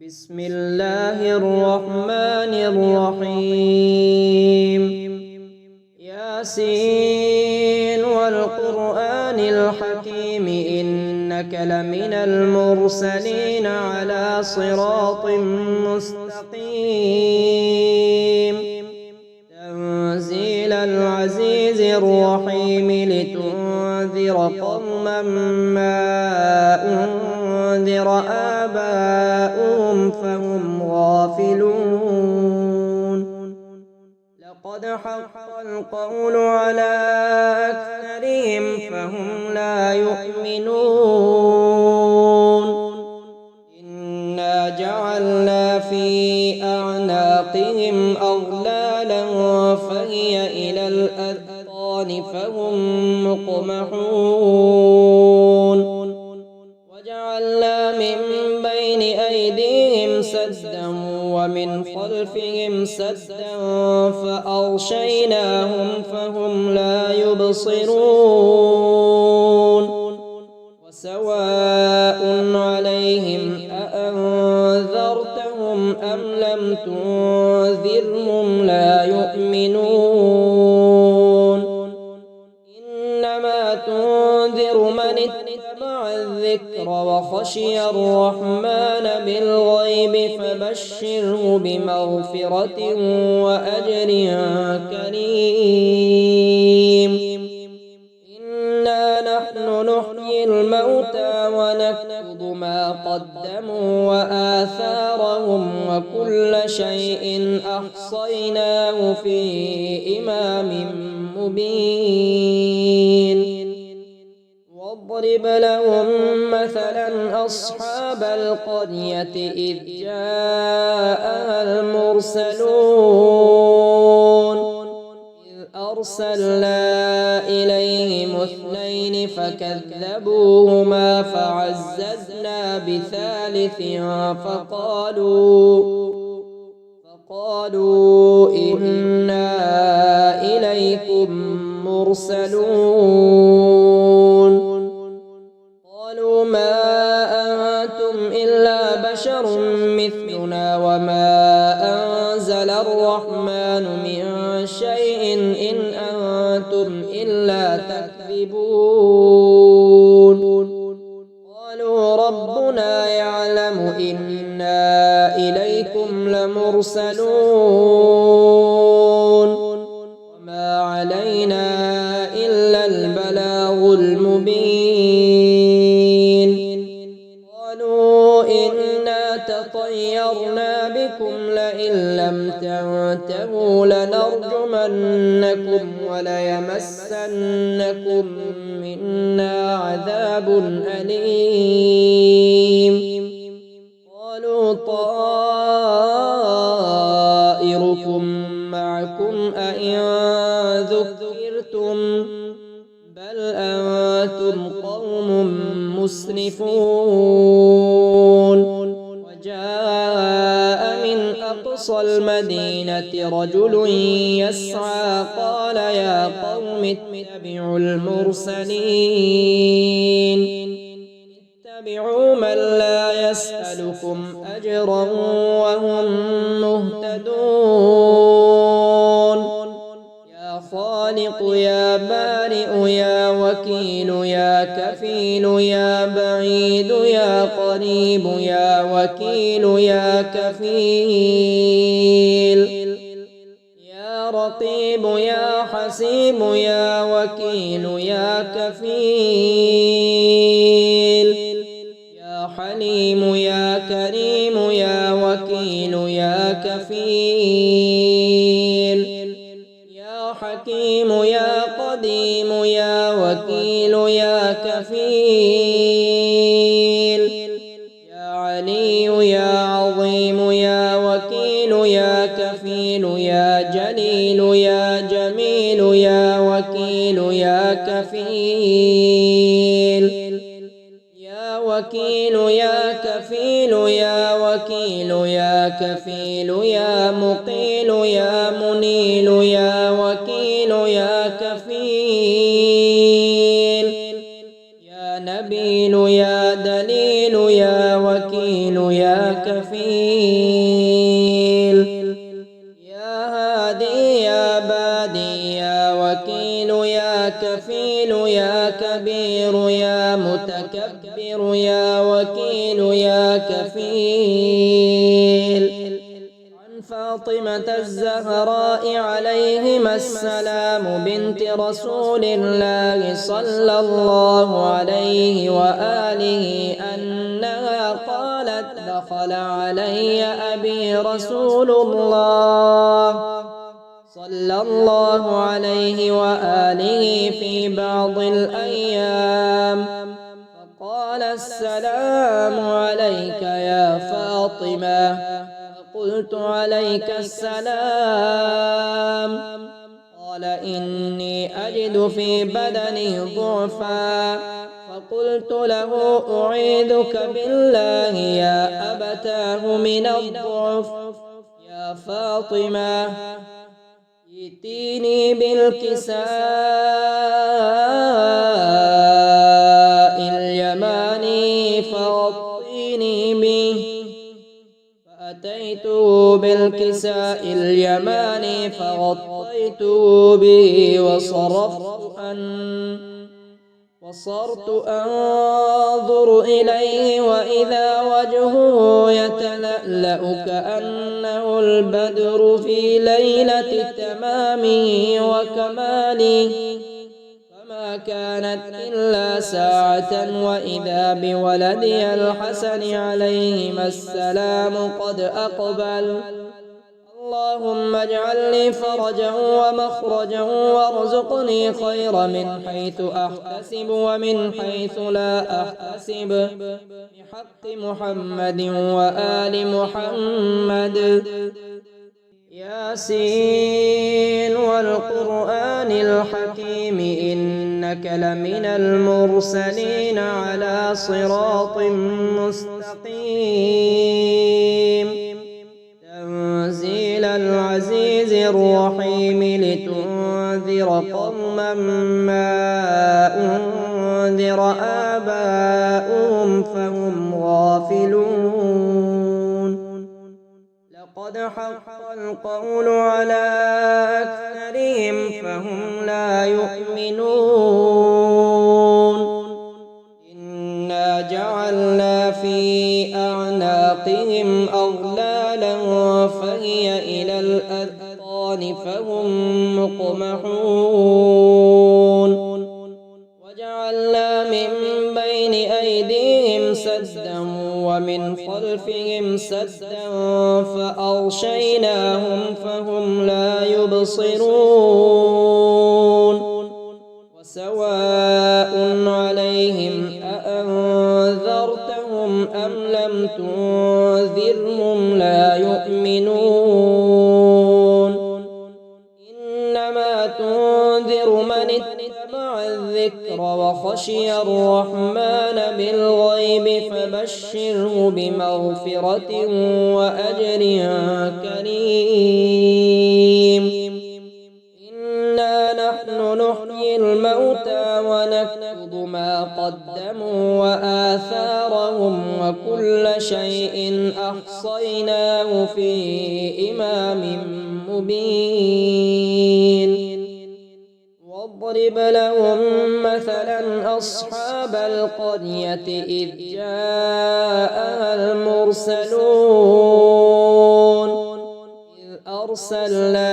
بسم الله الرحمن الرحيم. ياسين والقرآن الحكيم إنك لمن المرسلين على صراط مستقيم. تنزيل العزيز الرحيم لتنذر قوما ما أنذر آباؤهم فهم غافلون. لقد حق القول على أكثرهم فهم لا يؤمنون. إنا جعلنا في أعناقهم أغلالا فهي إلى الأذقان فهم مقمحون. وجعلنا من بين أيديهم سدا ومن خلفهم سدا فأغشيناهم فهم لا يبصرون. وسواء عليهم أأنذرتهم أم لم تنذرهم لا يؤمنون. إنما تنذر من اتبع الذكر وخشي الرحمن بالغيب فبشره بمغفرة وأجر كريم. إنا نحن نحيي الموتى ونكتب ما قدموا وآثارهم وكل شيء أحصيناه في إمام مبين. واضرب لهم مثلا أصحاب القرية إذ جاءها المرسلون. إذ أرسلنا إليهم اثنين فكذبوهما فعززنا بثالث فقالوا إنا إليكم مرسلون. قالوا ما أنتم إلا بشر مثلنا وما أنزل الرحمن من شيء إن أنتم إلا تكذبون. قالوا ربنا يعلم إنا إليكم لمرسلون وما علينا إلا البلاغ المبين. قالوا إنا تطيرنا بكم لئن لم تنتهوا لنرجمنكم وليمسنكم منا عذاب أليم. قالوا طائركم معكم أئن ذكرتم بل أنتم قوم مسرفون. وجاء من أقصى المدينة رجل يسعى قال يا قوم اتبعوا المرسلين. اتبعوا من لا يسألكم أجرا وهم مهتدون. يا خالق يا بارئ يا وكيل يا كفيل يا بعيد يا قريب يا وكيل يا كفيل يا رقيب يا حسيب يا وكيل يا كفيل يا حليم يا كريم يا وكيل يا كفيل يا حكيم يا قديم يا وكيل يا كفيل يا علي يا عظيم يا وكيل يا كفيل يا جليل يا جميل يا وكيل يا كفيل يا وكيل يا كفيل يا وكيل يا كفيل يا مقيل يا منيل يا وكيل يا كفيل يا نبيل يا دليل يا وكيل يا كفيل كفيل يا هادي يا بادي يا وكيل يا كفيل يا كبير يا متكبر يا وكيل يا كفيل عن فاطمة الزهراء عليهما السلام بنت رسول الله صلى الله عليه وآله أنها قالت دخل علي أبي رسول الله صلى الله عليه وآله في بعض الأيام فقال السلام عليك يا فاطمة قلت عليك السلام قال إني أجد في بدني ضعفا فقلت له أعيذك بالله يا أبتاه من الضعف يا فاطمة ائتيني بالكساء اليماني فغطيني به فأتيته بالكساء اليماني فغطيته به وصرت أنظر إليه وإذا وجهه يتلألأ كأنه البدر في ليلة تمامه وكماله فما كانت إلا ساعة وإذا بولدي الحسن عليهما السلام قد أقبل اللهم اجعل لي فرجا ومخرجا وارزقني خير من حيث أحتسب ومن حيث لا أحتسب بحق محمد وآل محمد ياسين والقرآن الحكيم إنك لمن المرسلين على صراط مستقيم تنزيل العزيز الرحيم لتنذر قوما ما أنذر آباؤهم فهم غافلون لقد حق القول على أكثرهم فهم لا يؤمنون إنا جعلنا في أعناقهم أغلالا فهي إلى الأذقان فهم مقمحون وجعلنا من بين أيديهم سدا ومن خلفهم سدا فأغشيناهم فهم لا يبصرون وسواء عليهم أأنذرتهم أم لم تنذرهم لا يؤمنون إنما تنذر من اتبع الذكر وخشي الرحمن بالغيب فبشره بمغفرة وأجر كريم إنا نحن نحيي الموتى ونكتب ما قدموا وآثارهم وكل شيء أحصيناه في إمام مبين واضرب لهم مثلا أصحاب القرية إذ جاءها المرسلون إذ أرسلنا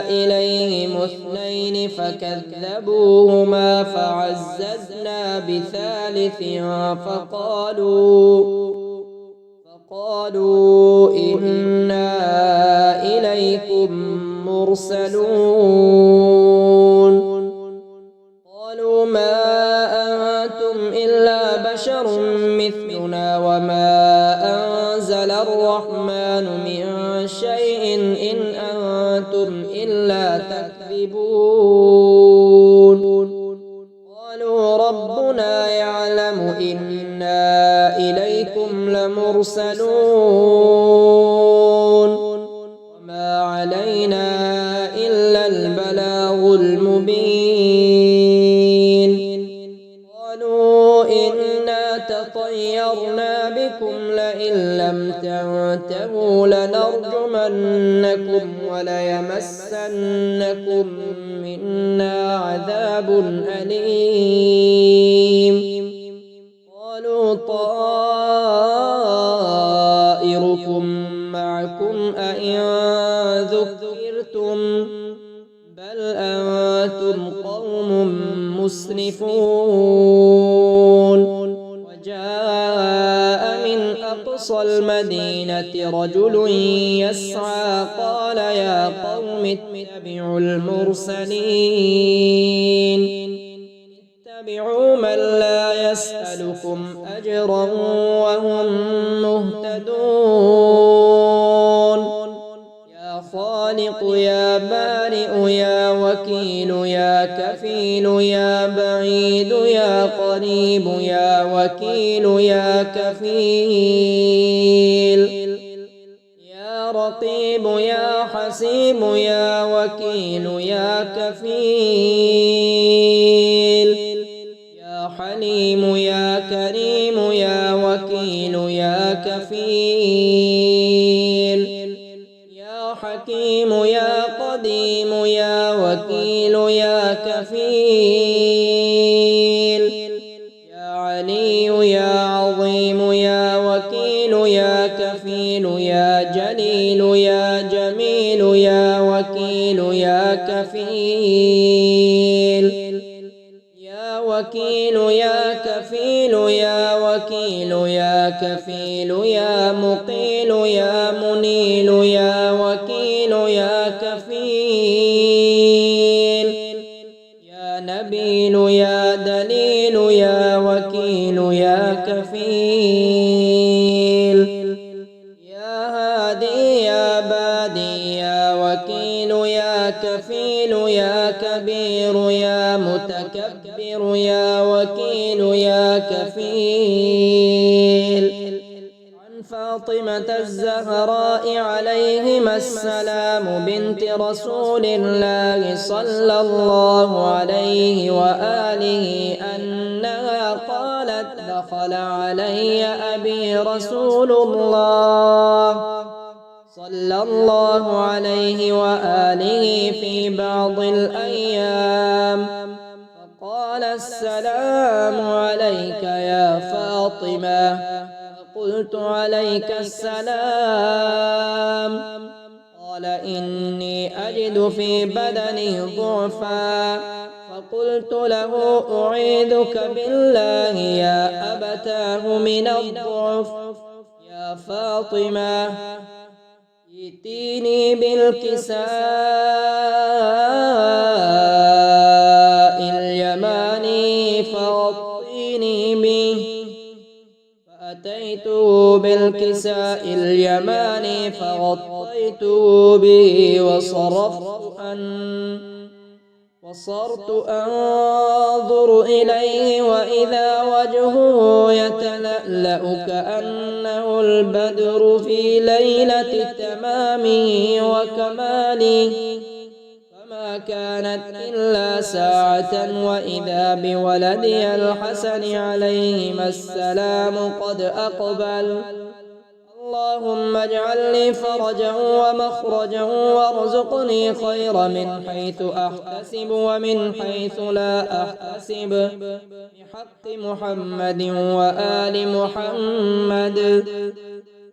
إليهم اثنين فكذبوهما فعززنا بثالث فقالوا إنا إليكم مرسلون قالوا ما أنتم إلا بشر مثلنا وما أنزل الرحمن من شيء إن أنتم إلا تكذبون قالوا ربنا يعلم إنا إليكم لمرسلون وما علينا إلا البلاغ المبين قالوا إنا تطيرنا بكم لئن لم فانتهوا لنرجمنكم وليمسنكم منا عذاب أليم. قالوا طائركم معكم أئن ذكرتم بل أنتم قوم مسرفون. وجاء من أقصى المدينة رجل يسعى قال يا قوم اتبعوا المرسلين اتبعوا من لا يسألكم أجرا وهم مهتدون. يا خالق يا بارئ يا وكيل يا كفيل يا بعيد يا قريب يا وكيل يا كفيل يا رقيب يا حسيب يا وكيل يا كفيل يا حليم يا كريم يا وكيل يا كفيل يا حكيم يا قديم يا وكيل يا كفيل يا علي يا عظيم يا وكيل يا كفيل يا جليل يا جميل يا وكيل يا كفيل يا وكيل يا كفيل يا وكيل يا كفيل يا مقيل يا منيل يا وكيل يا كفيل يا نبيل يا دليل يا وكيل يا كفيل يا هادي يا بادي يا وكيل يا كفيل يا كبير يا متكبر يا وكيل يا كفيل. عن فاطمة الزهراء عليهما السلام بنت رسول الله صلى الله عليه وآله أنها قالت دخل علي أبي رسول الله صلى الله عليه وآله في بعض الأيام فقال السلام عليك يا فاطمة فقلت عليك السلام. قال إني أجد في بدني ضعفا فقلت له أعيذك بالله يا أبتاه من الضعف. يا فاطمة ائتيني بالكساء اليماني فغطيني به. فأتيته بالكساء اليماني فغطيته به وصرت أنظر إليه وإذا وجهه يتلألأ كأنه البدر في ليلة تمامه وكماله. فما كانت إلا ساعة وإذا بولدي الحسن عليهما السلام قد أقبل. اللهم اجعل لي فرجا ومخرجا وارزقني خير من حيث أحتسب ومن حيث لا أحتسب بحق محمد وآل محمد.